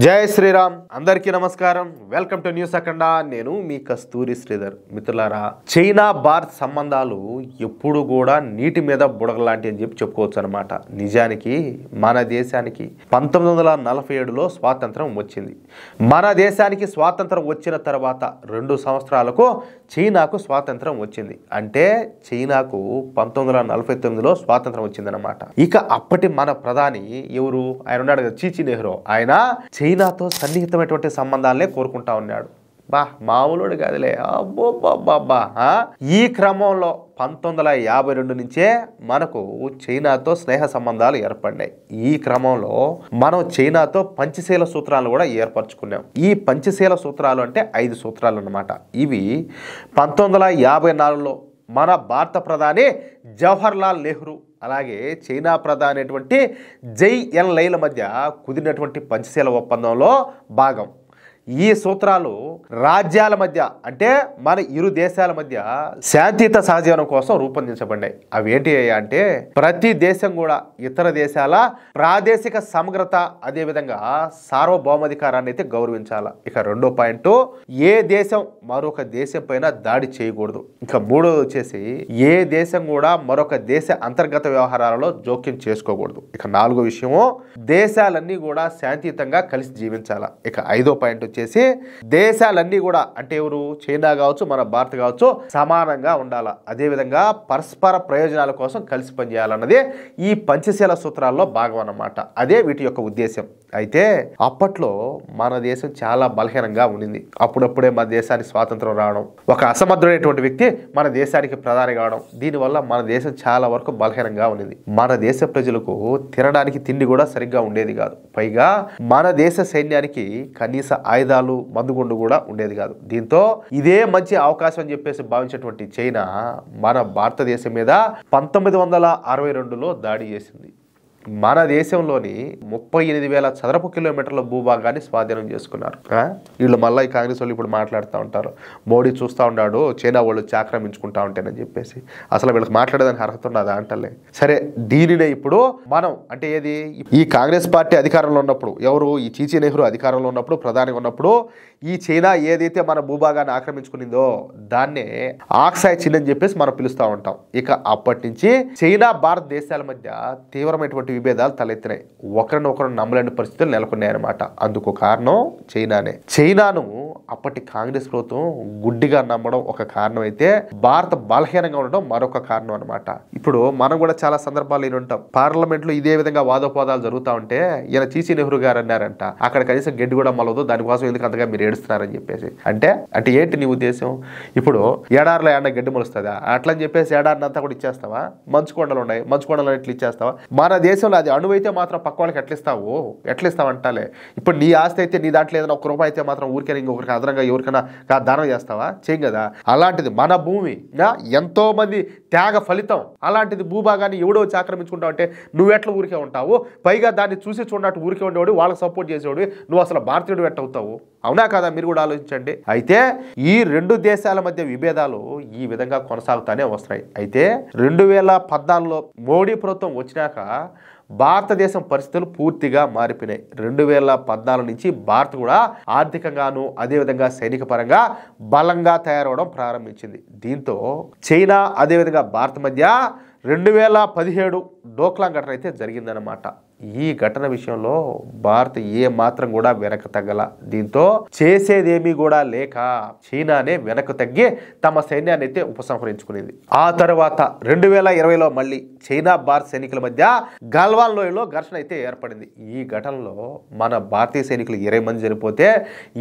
జై శ్రీరామ్ అందరికీ నమస్కారం వెల్కమ్ టు న్యూస్ అఖండ నేను మీ కస్తూరి శ్రీధర్ మిత్రులారా చైనా భారత్ సంబంధాలు ఎప్పుడు కూడా నీటి మీద బుడగలాంటి అని చెప్పుకోవచ్చు అన్నమాట నిజానికి మన దేశానికి 1947లో స్వాతంత్రం వచ్చింది మన దేశానికి స్వాతంత్రం వచ్చిన తర్వాత 2 సంవత్సరాలకు చైనాకు స్వాతంత్రం వచ్చింది అంటే చైనాకు 1949లో స్వాతంత్రం వచ్చిందన్నమాట ఇక అప్పటి మన ప్రధాని ఎవరు ఆయన ఉన్నాడు కదా చీచి నెహ్రూ ఆయన చైనాతో సన్నిహితమైనటువంటి సంబంధాలనే కోరుకుంటా ఉన్నాడు మామూలుడు కాదులే అబ్బోబ్బా ఈ క్రమంలో 1952 నుంచే మనకు చైనాతో స్నేహ సంబంధాలు ఏర్పడినాయి ఈ క్రమంలో మనం చైనాతో పంచశీల సూత్రాలను కూడా ఏర్పరచుకున్నాం ఈ పంచశీల సూత్రాలు అంటే 5 సూత్రాలు అన్నమాట ఇవి 1954లో మన భారత ప్రధాని జవహర్ లాల్ నెహ్రూ అలాగే చైనా ప్రధాని అయినటువంటి జై ఎన్ లైల మధ్య కుదిరినటువంటి పంచశీల ఒప్పందంలో భాగం ఈ సూత్రాలు రాజ్యాల మధ్య అంటే మన ఇరు దేశాల మధ్య శాంతియుత సహజీవనం కోసం రూపొందించబడ్డాయి అవి ఏంటి అంటే ప్రతి దేశం కూడా ఇతర దేశాల ప్రాదేశిక సమగ్రత అదేవిధంగా సార్వభౌమాధికారాన్ని అయితే గౌరవించాలి ఇక 2వ పాయింట్ ఏ దేశం మరొక దేశం పైన దాడి చేయకూడదు ఇక 3వది వచ్చేసి ఏ దేశం కూడా మరొక దేశ అంతర్గత వ్యవహారాలలో జోక్యం చేసుకోకూడదు ఇక 4వ విషయము దేశాలన్నీ కూడా శాంతియుతంగా కలిసి జీవించాలి ఇక 5వ పాయింట్ వచ్చేసి దేశాలన్నీ కూడా అంటే ఎవరు చైనా కావచ్చు మన భారత్ కావచ్చు సమానంగా ఉండాలి అదేవిధంగా పరస్పర ప్రయోజనాల కోసం కలిసి పనిచేయాలన్నది ఈ పంచశీల సూత్రాల్లో భాగం అన్నమాట అదే వీటి యొక్క ఉద్దేశం అయితే అప్పట్లో మన దేశం చాలా బలహీనంగా ఉండింది అప్పుడప్పుడే మన దేశానికి స్వాతంత్రం రావడం ఒక అసమర్థుడైనటువంటి వ్యక్తి మన దేశానికి ప్రధాని కావడం దీనివల్ల మన దేశం చాలా వరకు బలహీనంగా ఉండింది మన దేశ ప్రజలకు తినడానికి తిండి కూడా సరిగ్గా ఉండేది కాదు పైగా మన దేశ సైన్యానికి కనీస ఆయుధాలు మందుగుండు కూడా ఉండేది కాదు దీంతో ఇదే మంచి అవకాశం అని చెప్పేసి భావించేటువంటి చైనా మన భారతదేశం మీద 1962లో దాడి చేసింది మన దేశంలోని 38,000 చదరపు కిలోమీటర్ల భూభాగాన్ని స్వాధీనం చేసుకున్నారు వీళ్ళు మళ్ళీ ఈ కాంగ్రెస్ వాళ్ళు ఇప్పుడు మాట్లాడుతూ ఉంటారు మోడీ చూస్తూ ఉన్నాడు చైనా వాళ్ళు ఆక్రమించుకుంటా ఉంటానని చెప్పేసి అసలు వీళ్ళకి మాట్లాడేదానికి అర్హత ఉన్నదా అంటలే సరే దీనినే ఇప్పుడు మనం అంటే ఏది ఈ కాంగ్రెస్ పార్టీ అధికారంలో ఉన్నప్పుడు ఎవరు ఈ చీచి నెహ్రూ అధికారంలో ఉన్నప్పుడు ప్రధానిగా ఉన్నప్పుడు ఈ చైనా ఏదైతే మన భూభాగాన్ని ఆక్రమించుకునిందో దాన్నే ఆక్సాయ్ చిన్ అని చెప్పేసి మనం పిలుస్తూ ఉంటాం ఇక అప్పటి నుంచి చైనా భారతదేశాల మధ్య తీవ్రమైనటువంటి విభేదాలు తలెత్తినాయి ఒకరినొకరు నమ్మలేని పరిస్థితులు నెలకొన్నాయన్నమాట అందుకు కారణం చైనాను అప్పటి కాంగ్రెస్ ప్రభుత్వం గుడ్డిగా నమ్మడం ఒక కారణం అయితే భారత బలహీనంగా ఉండడం మరొక కారణం అనమాట ఇప్పుడు మనం కూడా చాలా సందర్భాలు ఉంటాం పార్లమెంట్ లో ఇదే విధంగా వాదోపవాదాలు జరుగుతూ ఉంటే ఈయన చీచి నెహ్రూ గారు అన్నారంట అక్కడ కనీసం గడ్డి కూడా మలవదు దానికోసం ఎందుకు అంతగా మీరు ఏడుస్తున్నారని చెప్పేసి అంటే ఏంటి నీ ఉద్దేశం ఇప్పుడు ఏడారిలో ఏడన్నా గడ్డి మొలుస్తుందా అట్లని చెప్పేసి ఏడారిని అంతా కూడా ఇచ్చేస్తావా మంచుకొండలు ఉన్నాయి మంచుకొండలు ఎట్లా ఇచ్చేస్తావా మన దేశంలో అది అణువైతే మాత్రం పక్క వాళ్ళకి ఎట్లా ఇస్తావు అంటాలే ఇప్పుడు నీ ఆస్తి అయితే నీ దాంట్లో ఏదైనా 1 రూపాయి అయితే మాత్రం ఊరికైనా ఇంకొకరికి అదనంగా ఎవరికైనా దానం చేస్తావా చేయం కదా అలాంటిది మన భూమి ఎంతో మంది త్యాగ ఫలితం అలాంటిది భూభాగాన్ని ఎవడో ఆక్రమించుకుంటావు అంటే నువ్వెట్లా ఊరికే ఉంటావు పైగా దాన్ని చూసి చూడనట్టు ఊరికే ఉండేవాడు వాళ్ళకి సపోర్ట్ చేసేవాడు నువ్వు అసలు భారతీయుడు ఎట్టవుతావు అవునా కదా మీరు కూడా ఆలోచించండి అయితే ఈ 2 దేశాల మధ్య విభేదాలు ఈ విధంగా కొనసాగుతానే వస్తున్నాయి అయితే 2014లో మోడీ ప్రభుత్వం వచ్చినాక భారతదేశం పరిస్థితులు పూర్తిగా మారిపోయినాయి 2014 నుంచి భారత్ కూడా ఆర్థికంగాను అదేవిధంగా సైనిక పరంగా బలంగా తయారవడం ప్రారంభించింది దీంతో చైనా అదేవిధంగా భారత్ మధ్య 2017 డోక్లాం ఘటన అయితే జరిగిందనమాట ఈ ఘటన విషయంలో భారత్ ఏ మాత్రం కూడా వెనక్కి తగ్గల దీంతో చేసేదేమీ కూడా లేక చైనానే వెనక్కి తగ్గి తమ సైన్యాన్ని అయితే ఉపసంహరించుకునేది ఆ తర్వాత 2020లో మళ్ళీ చైనా భారత్ సైనికుల మధ్య గల్వాన్ లోయలో ఘర్షణ అయితే ఏర్పడింది ఈ ఘటనలో మన భారతీయ సైనికులు 20 మంది చనిపోతే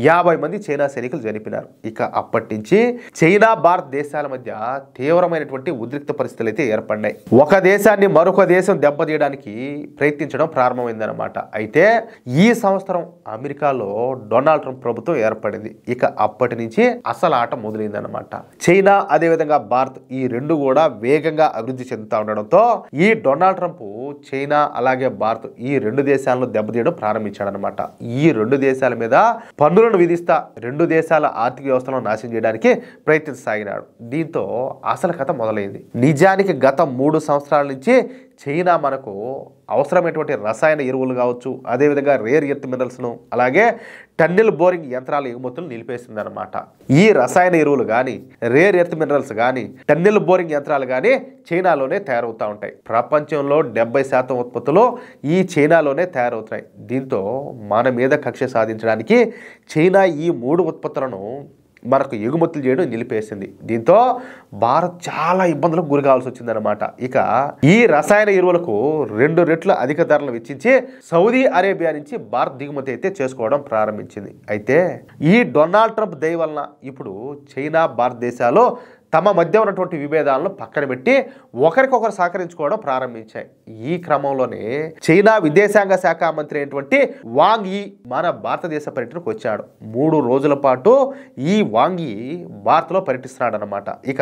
50 మంది చైనా సైనికులు చనిపోయినారు ఇక అప్పటి నుంచి చైనా భారత్ దేశాల మధ్య తీవ్రమైనటువంటి ఉద్రిక్త పరిస్థితులు అయితే ఏర్పడినాయి ఒక దేశాన్ని మరొక దేశం దెబ్బతీయడానికి ప్రయత్నించడం ప్రారంభమైందనమాట అయితే ఈ సంవత్సరం అమెరికాలో డొనాల్డ్ ట్రంప్ ప్రభుత్వం ఏర్పడింది ఇక అప్పటి నుంచి అసలు ఆట మొదలైందనమాట చైనా అదేవిధంగా భారత్ ఈ 2 కూడా వేగంగా అభివృద్ధి చెందుతూ ఉండడంతో ఈ డొనాల్డ్ ట్రంప్ చైనా అలాగే భారత్ ఈ 2 దేశాలను దెబ్బతీయడం ప్రారంభించాడనమాట ఈ 2 దేశాల మీద పన్నులను విధిస్తా 2 దేశాల ఆర్థిక వ్యవస్థలను నాశనం చేయడానికి ప్రయత్నించసాగినాడు దీంతో అసలు కథ మొదలైంది నిజానికి గత 3 సంవత్సరాల నుంచి చైనా మనకు అవసరమైనటువంటి రసాయన ఎరువులు కావచ్చు, అదేవిధంగా రేర్ ఎర్త్ మినరల్స్ను, అలాగే టన్నెల్ బోరింగ్ యంత్రాల ఎగుమతులు నిలిపేసిందనమాట. ఈ రసాయన ఎరువులు కానీ, రేర్ ఎర్త్ మినరల్స్ కానీ, టన్నెల్ బోరింగ్ యంత్రాలు కానీ చైనాలోనే తయారవుతూ ఉంటాయి. ప్రపంచంలో 70% ఉత్పత్తులు ఈ చైనాలోనే తయారవుతాయి. దీంతో మన మీద కక్ష సాధించడానికి చైనా ఈ 3 ఉత్పత్తులను మనకు ఎగుమతులు చేయడం నిలిపేసింది. దీంతో భారత్ చాలా ఇబ్బందులకు గురి కావాల్సి వచ్చిందనమాట. ఇక ఈ రసాయన ఎరువులకు 2 రెట్లు అధిక ధరలు వెచ్చించి సౌదీ అరేబియా నుంచి భారత్ దిగుమతి అయితే చేసుకోవడం ప్రారంభించింది. అయితే ఈ డొనాల్డ్ ట్రంప్ దయ వలన ఇప్పుడు చైనా, భారతదేశాలు తమ మధ్య ఉన్నటువంటి విభేదాలను పక్కన పెట్టి ఒకరికొకరు సహకరించుకోవడం ప్రారంభించాయి. ఈ క్రమంలోనే చైనా విదేశాంగ శాఖ మంత్రి అయినటువంటి వాంగ్ యీ మన భారతదేశ పర్యటనకు వచ్చాడు. 3 రోజుల పాటు ఈ వాంగ్ యీ భారత్లో పర్యటిస్తున్నాడు అనమాట. ఇక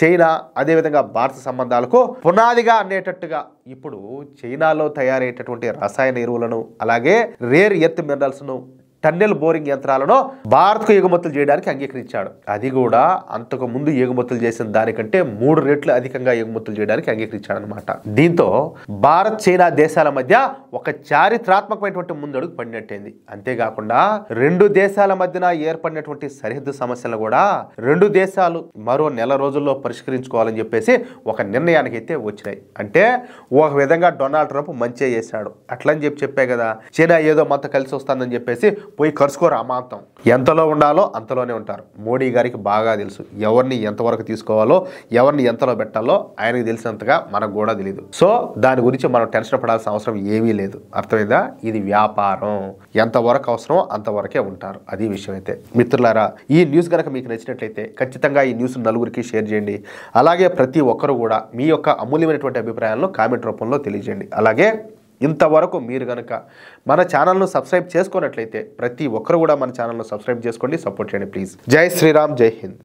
చైనా అదేవిధంగా భారత సంబంధాలకు పునాదిగా అనేటట్టుగా ఇప్పుడు చైనాలో తయారయ్యేటటువంటి రసాయన ఎరువులను, అలాగే రేర్ ఎర్త్ మినరల్స్ను, టన్నెల్ బోరింగ్ యంత్రాలను భారత్కు ఎగుమతులు చేయడానికి అంగీకరించాడు. అది కూడా అంతకు ముందు ఎగుమతులు చేసిన దానికంటే 3 రెట్లు అధికంగా ఎగుమతులు చేయడానికి అంగీకరించాడు అనమాట. దీంతో భారత్, చైనా దేశాల మధ్య ఒక చారిత్రాత్మకమైనటువంటి ముందడుగు పడినట్టయింది. అంతేకాకుండా 2 దేశాల మధ్యన ఏర్పడినటువంటి సరిహద్దు సమస్యలు కూడా 2 దేశాలు మరో నెల రోజుల్లో పరిష్కరించుకోవాలని చెప్పేసి ఒక నిర్ణయానికి అయితే వచ్చినాయి. అంటే ఒక విధంగా డొనాల్డ్ ట్రంప్ మంచి చేశాడు. అట్లని చెప్పే కదా, చైనా ఏదో మనతో కలిసి వస్తుందని చెప్పేసి పోయి కరుసుకోరు. అమాంతం ఎంతలో ఉండాలో అంతలోనే ఉంటారు. మోడీ గారికి బాగా తెలుసు ఎవరిని ఎంతవరకు తీసుకోవాలో, ఎవరిని ఎంతలో పెట్టాలో ఆయనకు తెలిసినంతగా మనకు కూడా తెలియదు. సో దాని గురించి మనం టెన్షన్ పడాల్సిన అవసరం ఏమీ లేదు. అర్థమైందా? ఇది వ్యాపారం, ఎంతవరకు అవసరమో అంతవరకే ఉంటారు. అది విషయం. అయితే మిత్రులారా, ఈ న్యూస్ కనుక మీకు నచ్చినట్లయితే ఖచ్చితంగా ఈ న్యూస్ నలుగురికి షేర్ చేయండి. అలాగే ప్రతి ఒక్కరు కూడా మీ యొక్క అమూల్యమైనటువంటి అభిప్రాయాలను కామెంట్ రూపంలో తెలియజేయండి. అలాగే ఇంతవరకు మీరు కనుక మన ఛానల్ను సబ్స్క్రైబ్ చేసుకున్నట్లయితే ప్రతి ఒక్కరు కూడా మన ఛానల్ను సబ్స్క్రైబ్ చేసుకోండి, సపోర్ట్ చేయండి ప్లీజ్. జై శ్రీరామ్, జై హింద్.